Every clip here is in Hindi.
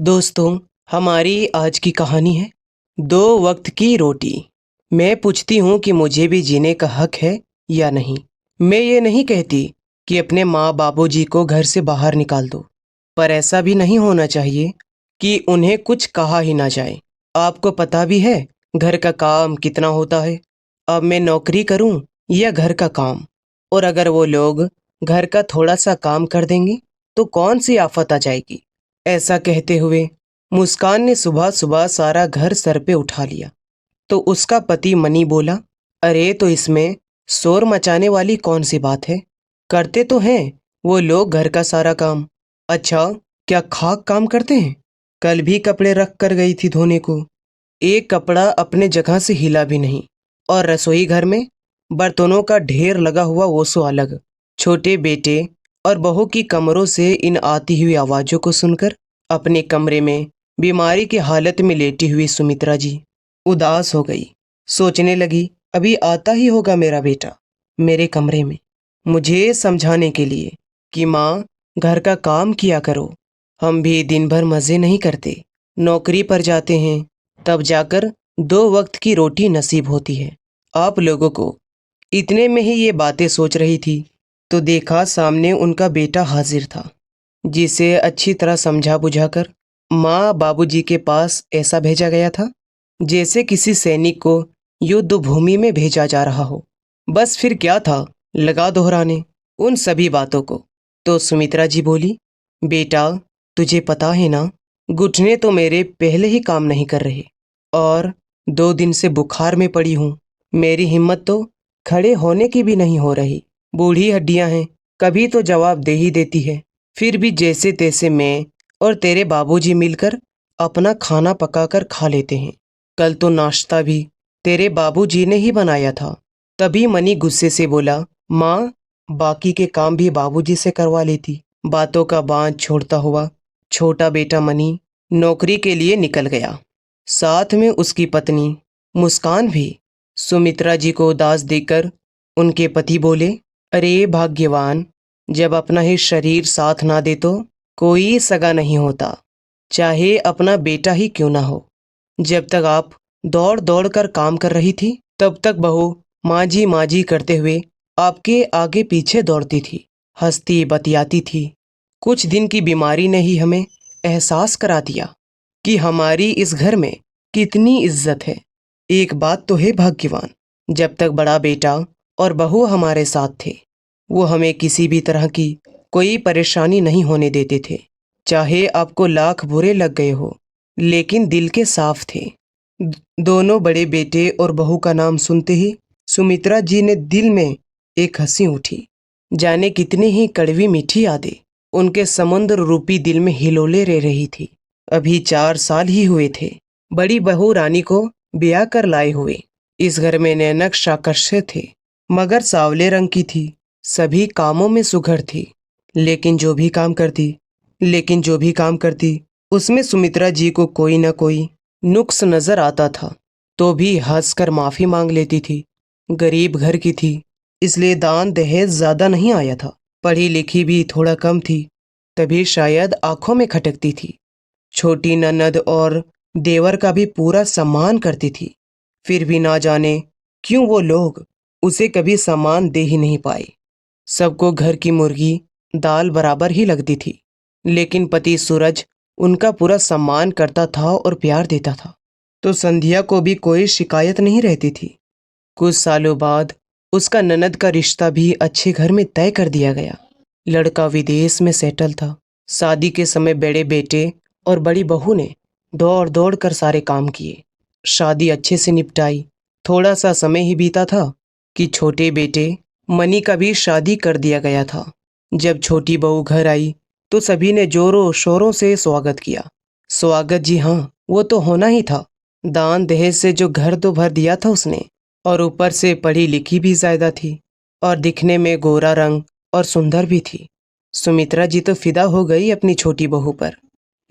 दोस्तों, हमारी आज की कहानी है दो वक्त की रोटी। मैं पूछती हूँ कि मुझे भी जीने का हक है या नहीं। मैं ये नहीं कहती कि अपने माँ बापूजी को घर से बाहर निकाल दो, पर ऐसा भी नहीं होना चाहिए कि उन्हें कुछ कहा ही ना जाए। आपको पता भी है घर का काम कितना होता है। अब मैं नौकरी करूँ या घर का काम, और अगर वो लोग घर का थोड़ा सा काम कर देंगे तो कौन सी आफत आ जाएगी। ऐसा कहते हुए मुस्कान ने सुबह सुबह सारा घर सर पे उठा लिया। तो उसका पति मनी बोला, अरे तो इसमें शोर मचाने वाली कौन सी बात है। करते तो हैं वो लोग घर का सारा काम। अच्छा, क्या खाक काम करते हैं। कल भी कपड़े रख कर गई थी धोने को, एक कपड़ा अपने जगह से हिला भी नहीं। और रसोई घर में बर्तनों का ढेर लगा हुआ वो सो अलग। छोटे बेटे और बहू की कमरों से इन आती हुई आवाज़ों को सुनकर अपने कमरे में बीमारी की हालत में लेटी हुई सुमित्रा जी उदास हो गई। सोचने लगी, अभी आता ही होगा मेरा बेटा मेरे कमरे में, मुझे समझाने के लिए कि माँ, घर का काम किया करो। हम भी दिन भर मज़े नहीं करते, नौकरी पर जाते हैं, तब जाकर दो वक्त की रोटी नसीब होती है आप लोगों को। इतने में ही ये बातें सोच रही थी तो देखा सामने उनका बेटा हाजिर था, जिसे अच्छी तरह समझा बुझाकर माँ बाबूजी के पास ऐसा भेजा गया था जैसे किसी सैनिक को युद्ध भूमि में भेजा जा रहा हो। बस फिर क्या था, लगा दोहराने उन सभी बातों को। तो सुमित्रा जी बोली, बेटा तुझे पता है ना, घुटने तो मेरे पहले ही काम नहीं कर रहे और 2 दिन से बुखार में पड़ी हूँ। मेरी हिम्मत तो खड़े होने की भी नहीं हो रही। बूढ़ी हड्डियां हैं, कभी तो जवाब दे ही देती है। फिर भी जैसे तैसे मैं और तेरे बाबूजी मिलकर अपना खाना पकाकर खा लेते हैं। कल तो नाश्ता भी तेरे बाबूजी ने ही बनाया था। तभी मनी गुस्से से बोला, माँ, बाकी के काम भी बाबूजी से करवा लेती। बातों का बांध छोड़ता हुआ छोटा बेटा मनी नौकरी के लिए निकल गया। साथ में उसकी पत्नी मुस्कान भी। सुमित्रा जी को उदास देखकर उनके पति बोले, अरे भाग्यवान, जब अपना ही शरीर साथ ना दे तो कोई सगा नहीं होता, चाहे अपना बेटा ही क्यों ना हो। जब तक आप दौड़ दौड़ कर काम कर रही थी, तब तक बहू माँ जी करते हुए आपके आगे पीछे दौड़ती थी, हंसती बतियाती थी। कुछ दिन की बीमारी ने ही हमें एहसास करा दिया कि हमारी इस घर में कितनी इज्जत है। एक बात तो है भाग्यवान, जब तक बड़ा बेटा और बहू हमारे साथ थे, वो हमें किसी भी तरह की कोई परेशानी नहीं होने देते थे। चाहे आपको लाख बुरे लग गए हो, लेकिन दिल के साफ थे। दोनों बड़े बेटे और बहू का नाम सुनते ही सुमित्रा जी ने दिल में एक हंसी उठी। जाने कितनी ही कड़वी मीठी यादें उनके समुद्र रूपी दिल में हिलोले रह रही थी। अभी 4 साल ही हुए थे बड़ी बहू रानी को ब्याह कर लाए हुए। इस घर में नैनक साकष्य थे, मगर सांवले रंग की थी, सभी कामों में सुघड़ थी। लेकिन जो भी काम करती उसमें सुमित्रा जी को कोई न कोई नुक्स नजर आता था, तो भी हंसकर माफी मांग लेती थी। गरीब घर की थी, इसलिए दान दहेज ज्यादा नहीं आया था। पढ़ी लिखी भी थोड़ा कम थी, तभी शायद आंखों में खटकती थी। छोटी ननद और देवर का भी पूरा सम्मान करती थी। फिर भी ना जाने क्यों वो लोग उसे कभी सम्मान दे ही नहीं पाए। सबको घर की मुर्गी दाल बराबर ही लगती थी, लेकिन पति सूरज उनका पूरा सम्मान करता था और प्यार देता था, तो संध्या को भी कोई शिकायत नहीं रहती थी। कुछ सालों बाद उसका ननद का रिश्ता भी अच्छे घर में तय कर दिया गया। लड़का विदेश में सेटल था। शादी के समय बड़े बेटे और बड़ी बहू ने दौड़ दौड़ कर सारे काम किए। शादी अच्छे से निपटाई। थोड़ा सा समय ही बीता था कि छोटे बेटे मनी का भी शादी कर दिया गया था। जब छोटी बहू घर आई तो सभी ने जोरों शोरों से स्वागत किया। स्वागत, जी हाँ, वो तो होना ही था। दान दहेज से जो घर तो भर दिया था उसने, और ऊपर से पढ़ी लिखी भी ज्यादा थी और दिखने में गोरा रंग और सुंदर भी थी। सुमित्रा जी तो फिदा हो गई अपनी छोटी बहू पर।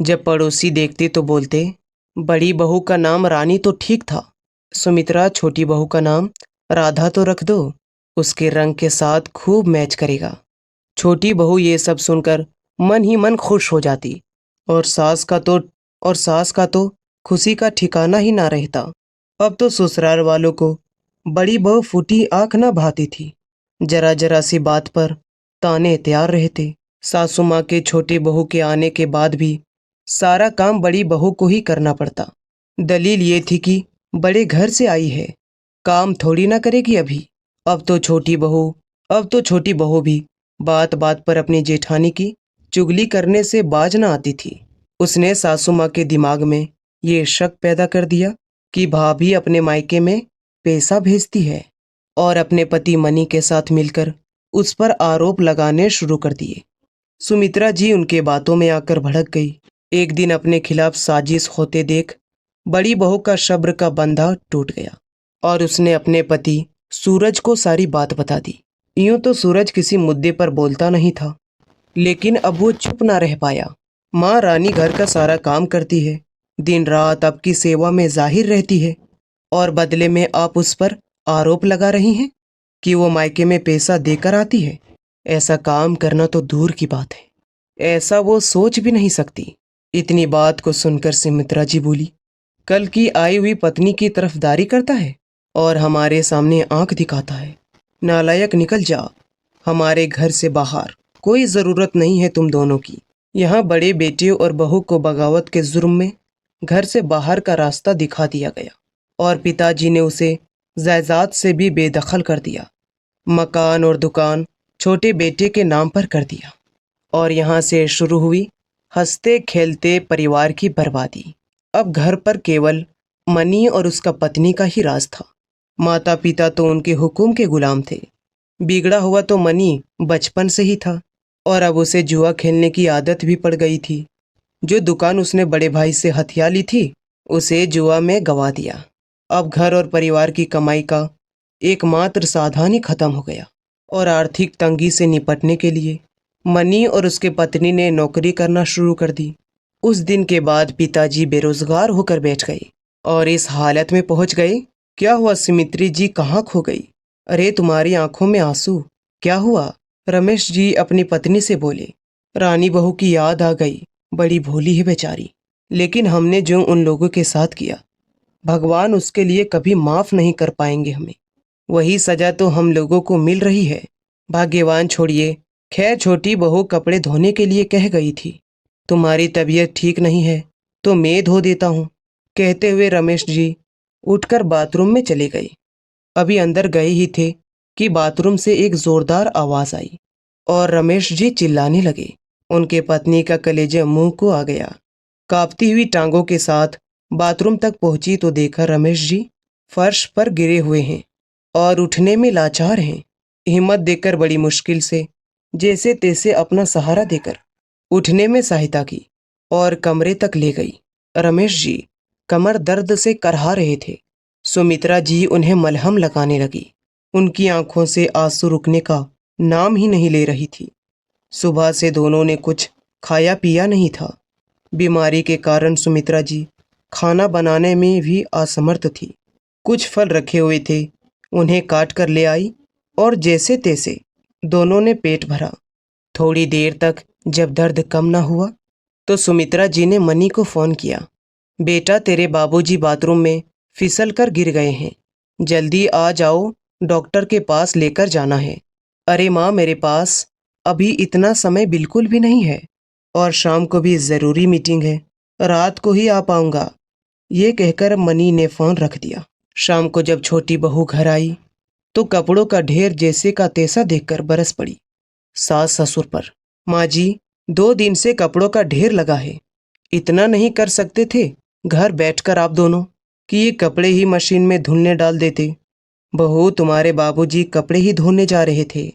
जब पड़ोसी देखते तो बोलते, बड़ी बहू का नाम रानी तो ठीक था, सुमित्रा छोटी बहू का नाम राधा तो रख दो, उसके रंग के साथ खूब मैच करेगा। छोटी बहू ये सब सुनकर मन ही मन खुश हो जाती, और सास का तो और सास का तो खुशी का ठिकाना ही ना रहता। अब तो ससुराल वालों को बड़ी बहू फूटी आंख न भाती थी। जरा जरा सी बात पर ताने तैयार रहते। सासू माँ के छोटी बहू के आने के बाद भी सारा काम बड़ी बहू को ही करना पड़ता। दलील ये थी कि बड़े घर से आई है, काम थोड़ी ना करेगी अभी। अब तो छोटी बहू अब तो छोटी बहू भी बात बात पर अपनी जेठानी की चुगली करने से बाज न आती थी। उसने सासू माँ के दिमाग में ये शक पैदा कर दिया कि भाभी अपने मायके में पैसा भेजती है और अपने पति मनी के साथ मिलकर उस पर आरोप लगाने शुरू कर दिए। सुमित्रा जी उनके बातों में आकर भड़क गई। एक दिन अपने खिलाफ साजिश होते देख बड़ी बहू का सब्र का बंधा टूट गया और उसने अपने पति सूरज को सारी बात बता दी। यूं तो सूरज किसी मुद्दे पर बोलता नहीं था, लेकिन अब वो चुप ना रह पाया। माँ रानी घर का सारा काम करती है, दिन रात आपकी सेवा में जाहिर रहती है, और बदले में आप उस पर आरोप लगा रही हैं कि वो मायके में पैसा देकर आती है। ऐसा काम करना तो दूर की बात है, ऐसा वो सोच भी नहीं सकती। इतनी बात को सुनकर सुमित्रा जी बोली, कल की आई हुई पत्नी की तरफदारी करता है और हमारे सामने आंख दिखाता है। नालायक, निकल जा हमारे घर से बाहर। कोई ज़रूरत नहीं है तुम दोनों की। यहाँ बड़े बेटे और बहू को बगावत के जुर्म में घर से बाहर का रास्ता दिखा दिया गया और पिताजी ने उसे जायदाद से भी बेदखल कर दिया। मकान और दुकान छोटे बेटे के नाम पर कर दिया और यहाँ से शुरू हुई हंसते खेलते परिवार की बर्बादी। अब घर पर केवल मनी और उसका पत्नी का ही राज था। माता पिता तो उनके हुक्म के गुलाम थे। बिगड़ा हुआ तो मनी बचपन से ही था और अब उसे जुआ खेलने की आदत भी पड़ गई थी। जो दुकान उसने बड़े भाई से हथिया ली थी, उसे जुआ में गंवा दिया। अब घर और परिवार की कमाई का एकमात्र साधन ही खत्म हो गया और आर्थिक तंगी से निपटने के लिए मनी और उसके पत्नी ने नौकरी करना शुरू कर दी। उस दिन के बाद पिताजी बेरोजगार होकर बैठ गए और इस हालत में पहुंच गए। क्या हुआ सुमित्री जी, कहाँ खो गई? अरे तुम्हारी आंखों में आंसू, क्या हुआ? रमेश जी अपनी पत्नी से बोले। रानी बहू की याद आ गई, बड़ी भोली है बेचारी, लेकिन हमने जो उन लोगों के साथ किया, भगवान उसके लिए कभी माफ नहीं कर पाएंगे हमें। वही सजा तो हम लोगों को मिल रही है। भाग्यवान छोड़िए, खैर छोटी बहू कपड़े धोने के लिए कह गई थी। तुम्हारी तबीयत ठीक नहीं है तो मैं धो देता हूँ, कहते हुए रमेश जी उठकर बाथरूम में चले गए। अभी अंदर गए ही थे कि बाथरूम से एक जोरदार आवाज आई और रमेश जी चिल्लाने लगे। उनके पत्नी का कलेजा मुंह को आ गया। कांपती हुई टांगों के साथ बाथरूम तक पहुंची तो देखा रमेश जी फर्श पर गिरे हुए हैं और उठने में लाचार हैं। हिम्मत देकर बड़ी मुश्किल से जैसे तैसे अपना सहारा देकर उठने में सहायता की और कमरे तक ले गई। रमेश जी कमर दर्द से करहा रहे थे। सुमित्रा जी उन्हें मलहम लगाने लगी। उनकी आंखों से आंसू रुकने का नाम ही नहीं ले रही थी। सुबह से दोनों ने कुछ खाया पिया नहीं था। बीमारी के कारण सुमित्रा जी खाना बनाने में भी असमर्थ थी। कुछ फल रखे हुए थे, उन्हें काट कर ले आई और जैसे तैसे दोनों ने पेट भरा। थोड़ी देर तक जब दर्द कम न हुआ तो सुमित्रा जी ने मनी को फ़ोन किया। बेटा, तेरे बाबूजी बाथरूम में फिसल कर गिर गए हैं, जल्दी आ जाओ, डॉक्टर के पास लेकर जाना है। अरे माँ, मेरे पास अभी इतना समय बिल्कुल भी नहीं है और शाम को भी ज़रूरी मीटिंग है, रात को ही आ पाऊंगा। ये कहकर मनी ने फ़ोन रख दिया। शाम को जब छोटी बहू घर आई तो कपड़ों का ढेर जैसे का तैसा देखकर बरस पड़ी सास ससुर पर। माँ जी, 2 दिन से कपड़ों का ढेर लगा है, इतना नहीं कर सकते थे घर बैठकर आप दोनों कि ये कपड़े ही मशीन में धुलने डाल देते? बहू, तुम्हारे बाबूजी कपड़े ही धोने जा रहे थे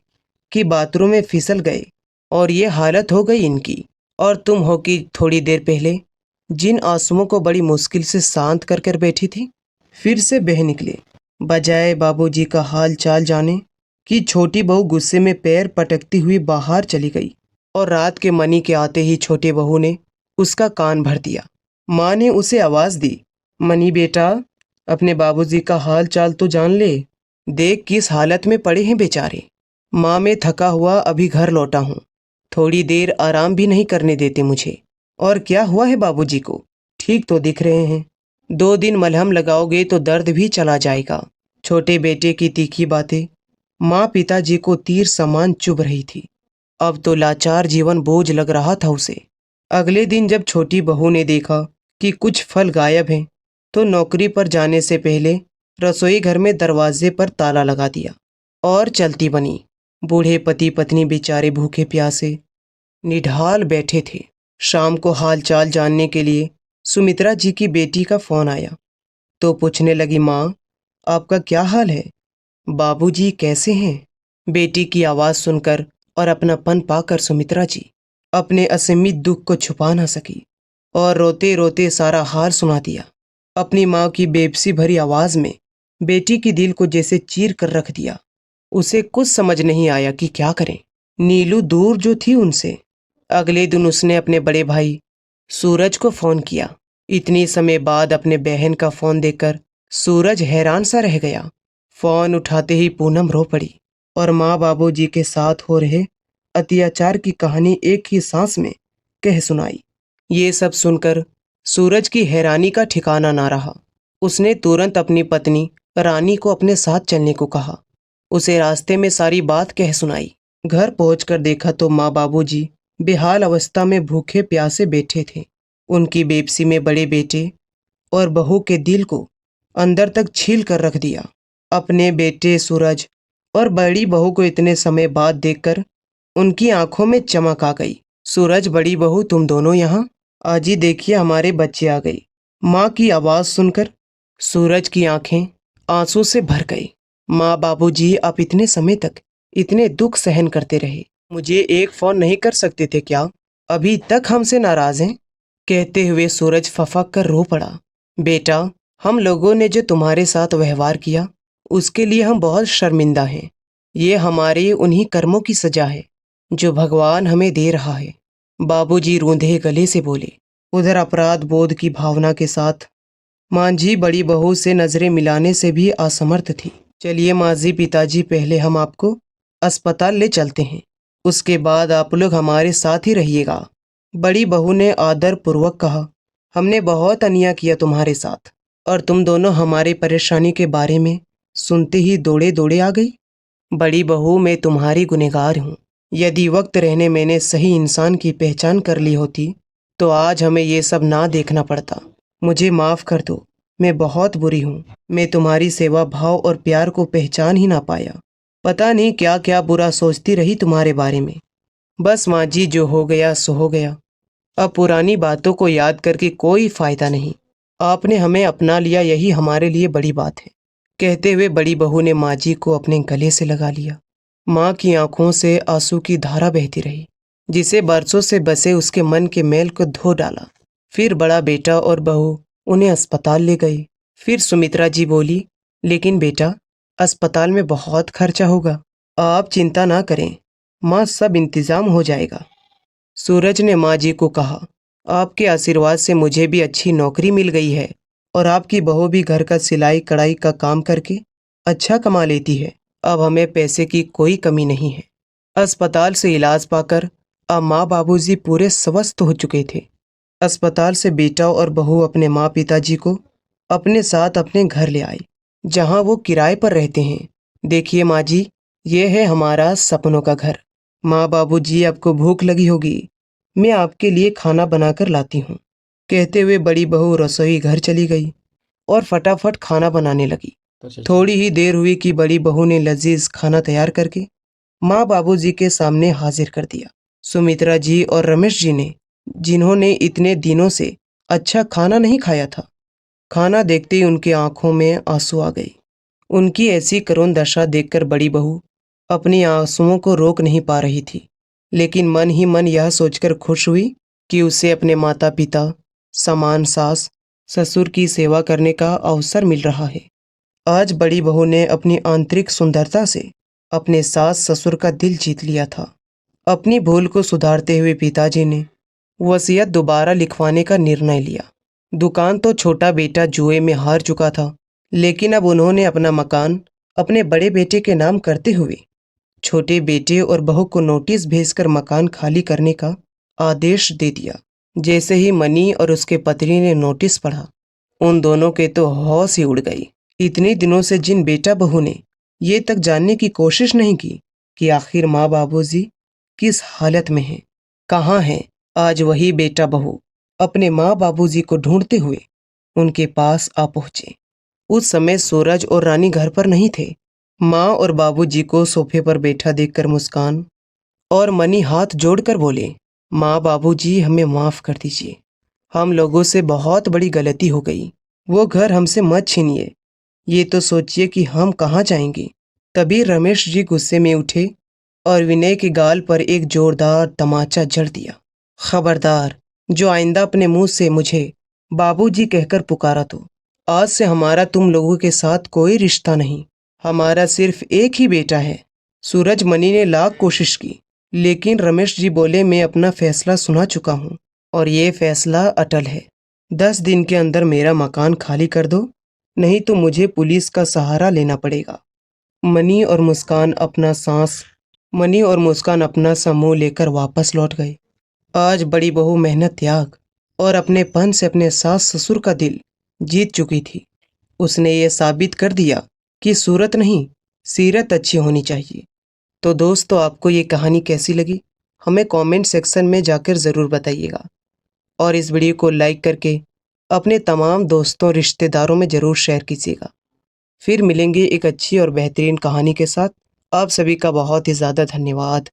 कि बाथरूम में फिसल गए और ये हालत हो गई इनकी। और तुम हो कि थोड़ी देर पहले जिन आंसुओं को बड़ी मुश्किल से शांत कर कर बैठी थी, फिर से बह निकले। बजाय बाबूजी का हाल चाल जाने कि छोटी बहू गुस्से में पैर पटकती हुई बाहर चली गई और रात के मनी के आते ही छोटे बहू ने उसका कान भर दिया। माँ ने उसे आवाज़ दी, मनी बेटा, अपने बाबूजी का हाल चाल तो जान ले, देख किस हालत में पड़े हैं बेचारे। माँ, मैं थका हुआ अभी घर लौटा हूँ, थोड़ी देर आराम भी नहीं करने देते मुझे। और क्या हुआ है बाबूजी को? ठीक तो दिख रहे हैं। 2 दिन मलहम लगाओगे तो दर्द भी चला जाएगा। छोटे बेटे की तीखी बातें माँ पिताजी को तीर समान चुभ रही थी। अब तो लाचार जीवन बोझ लग रहा था उसे। अगले दिन जब छोटी बहू ने देखा कि कुछ फल गायब हैं, तो नौकरी पर जाने से पहले रसोई घर में दरवाजे पर ताला लगा दिया और चलती बनी। बूढ़े पति पत्नी बेचारे भूखे प्यासे निढाल बैठे थे। शाम को हालचाल जानने के लिए सुमित्रा जी की बेटी का फोन आया तो पूछने लगी, माँ आपका क्या हाल है, बाबूजी कैसे हैं? बेटी की आवाज़ सुनकर और अपनापन पाकर सुमित्रा जी अपने असीमित दुख को छुपा न सकी और रोते रोते सारा हाल सुना दिया। अपनी माँ की बेबसी भरी आवाज़ में बेटी की दिल को जैसे चीर कर रख दिया। उसे कुछ समझ नहीं आया कि क्या करें। नीलू दूर जो थी उनसे। अगले दिन उसने अपने बड़े भाई सूरज को फोन किया। इतनी समय बाद अपने बहन का फोन देखकर सूरज हैरान सा रह गया। फोन उठाते ही पूनम रो पड़ी और माँ बाबूजी के साथ हो रहे अत्याचार की कहानी एक ही सांस में कह सुनाई। ये सब सुनकर सूरज की हैरानी का ठिकाना ना रहा। उसने तुरंत अपनी पत्नी रानी को अपने साथ चलने को कहा। उसे रास्ते में सारी बात कह सुनाई। घर पहुंचकर देखा तो माँ बाबूजी बेहाल अवस्था में भूखे प्यासे बैठे थे। उनकी बेबसी में बड़े बेटे और बहू के दिल को अंदर तक छील कर रख दिया। अपने बेटे सूरज और बड़ी बहू को इतने समय बाद देखकर उनकी आंखों में चमक आ गई। सूरज, बड़ी बहू, तुम दोनों यहाँ? आज ही देखिए हमारे बच्चे आ गए। माँ की आवाज़ सुनकर सूरज की आंखें आंसू से भर गई। माँ बाबूजी, आप इतने समय तक इतने दुख सहन करते रहे, मुझे एक फ़ोन नहीं कर सकते थे क्या? अभी तक हमसे नाराज़ हैं? कहते हुए सूरज फफक कर रो पड़ा। बेटा, हम लोगों ने जो तुम्हारे साथ व्यवहार किया उसके लिए हम बहुत शर्मिंदा हैं। ये हमारे उन्हीं कर्मों की सजा है जो भगवान हमें दे रहा है। बाबूजी रूंधे गले से बोले। उधर अपराध बोध की भावना के साथ मांझी बड़ी बहू से नजरें मिलाने से भी असमर्थ थी। चलिए मांझी पिताजी, पहले हम आपको अस्पताल ले चलते हैं, उसके बाद आप लोग हमारे साथ ही रहिएगा। बड़ी बहू ने आदर पूर्वक कहा, हमने बहुत अन्याय किया तुम्हारे साथ और तुम दोनों हमारे परेशानी के बारे में सुनते ही दौड़े दौड़े आ गई। बड़ी बहू, मैं तुम्हारी गुनहगार हूँ। यदि वक्त रहने मैंने सही इंसान की पहचान कर ली होती तो आज हमें ये सब ना देखना पड़ता। मुझे माफ़ कर दो, मैं बहुत बुरी हूँ। मैं तुम्हारी सेवा भाव और प्यार को पहचान ही ना पाया। पता नहीं क्या क्या बुरा सोचती रही तुम्हारे बारे में। बस माँ जी, जो हो गया सो हो गया। अब पुरानी बातों को याद करके कोई फ़ायदा नहीं। आपने हमें अपना लिया, यही हमारे लिए बड़ी बात है। कहते हुए बड़ी बहू ने माँ जी को अपने गले से लगा लिया। माँ की आंखों से आंसू की धारा बहती रही, जिसे बरसों से बसे उसके मन के मैल को धो डाला। फिर बड़ा बेटा और बहू उन्हें अस्पताल ले गई। फिर सुमित्रा जी बोली, लेकिन बेटा, अस्पताल में बहुत खर्चा होगा, आप चिंता ना करें, माँ सब इंतजाम हो जाएगा। सूरज ने माँ जी को कहा, आपके आशीर्वाद से मुझे भी अच्छी नौकरी मिल गई है और आपकी बहू भी घर का सिलाई कढ़ाई का काम करके अच्छा कमा लेती है। अब हमें पैसे की कोई कमी नहीं है। अस्पताल से इलाज पाकर अब माँ बाबूजी पूरे स्वस्थ हो चुके थे। अस्पताल से बेटा और बहू अपने माँ पिताजी को अपने साथ अपने घर ले आए, जहाँ वो किराए पर रहते हैं। देखिए माँ जी, ये है हमारा सपनों का घर। माँ बाबूजी, आपको भूख लगी होगी, मैं आपके लिए खाना बनाकर लाती हूँ। कहते हुए बड़ी बहू रसोई घर चली गई और फटाफट खाना बनाने लगी। थोड़ी ही देर हुई कि बड़ी बहू ने लजीज खाना तैयार करके माँ बाबूजी के सामने हाजिर कर दिया। सुमित्रा जी और रमेश जी ने, जिन्होंने इतने दिनों से अच्छा खाना नहीं खाया था, खाना देखते ही उनकी आंखों में आंसू आ गई। उनकी ऐसी करुण दशा देखकर बड़ी बहू अपनी आंसुओं को रोक नहीं पा रही थी, लेकिन मन ही मन यह सोचकर खुश हुई कि उसे अपने माता पिता, समान सास ससुर की सेवा करने का अवसर मिल रहा है। आज बड़ी बहू ने अपनी आंतरिक सुंदरता से अपने सास ससुर का दिल जीत लिया था। अपनी भूल को सुधारते हुए पिताजी ने वसीयत दोबारा लिखवाने का निर्णय लिया। दुकान तो छोटा बेटा जुए में हार चुका था, लेकिन अब उन्होंने अपना मकान अपने बड़े बेटे के नाम करते हुए छोटे बेटे और बहू को नोटिस भेजकर मकान खाली करने का आदेश दे दिया। जैसे ही मनी और उसके पत्नी ने नोटिस पढ़ा, उन दोनों के तो होश ही उड़ गई। इतने दिनों से जिन बेटा बहू ने ये तक जानने की कोशिश नहीं की कि आखिर माँ बाबूजी किस हालत में हैं, कहाँ हैं, आज वही बेटा बहू अपने माँ बाबूजी को ढूंढते हुए उनके पास आ पहुंचे। उस समय सूरज और रानी घर पर नहीं थे। माँ और बाबूजी को सोफे पर बैठा देखकर मुस्कान और मनी हाथ जोड़कर बोले, माँ बाबूजी हमें माफ कर दीजिए, हम लोगों से बहुत बड़ी गलती हो गई। वो घर हमसे मत छीनिए, ये तो सोचिए कि हम कहाँ जाएंगे। तभी रमेश जी गुस्से में उठे और विनय के गाल पर एक जोरदार तमाचा जड़ दिया। खबरदार, जो आइंदा अपने मुंह से मुझे बाबूजी कहकर पुकारा तो आज से हमारा तुम लोगों के साथ कोई रिश्ता नहीं। हमारा सिर्फ एक ही बेटा है। सूरज मनी ने लाख कोशिश की, लेकिन रमेश जी बोले, मैं अपना फैसला सुना चुका हूँ और ये फैसला अटल है। 10 दिन के अंदर मेरा मकान खाली कर दो, नहीं तो मुझे पुलिस का सहारा लेना पड़ेगा। मनी और मुस्कान अपना सा मुंह लेकर वापस लौट गए। आज बड़ी बहू मेहनत त्याग और अपने पन से अपने सास ससुर का दिल जीत चुकी थी। उसने ये साबित कर दिया कि सूरत नहीं, सीरत अच्छी होनी चाहिए। तो दोस्तों, आपको ये कहानी कैसी लगी हमें कमेंट सेक्शन में जाकर ज़रूर बताइएगा और इस वीडियो को लाइक करके अपने तमाम दोस्तों रिश्तेदारों में ज़रूर शेयर कीजिएगा। फिर मिलेंगे एक अच्छी और बेहतरीन कहानी के साथ। आप सभी का बहुत ही ज़्यादा धन्यवाद।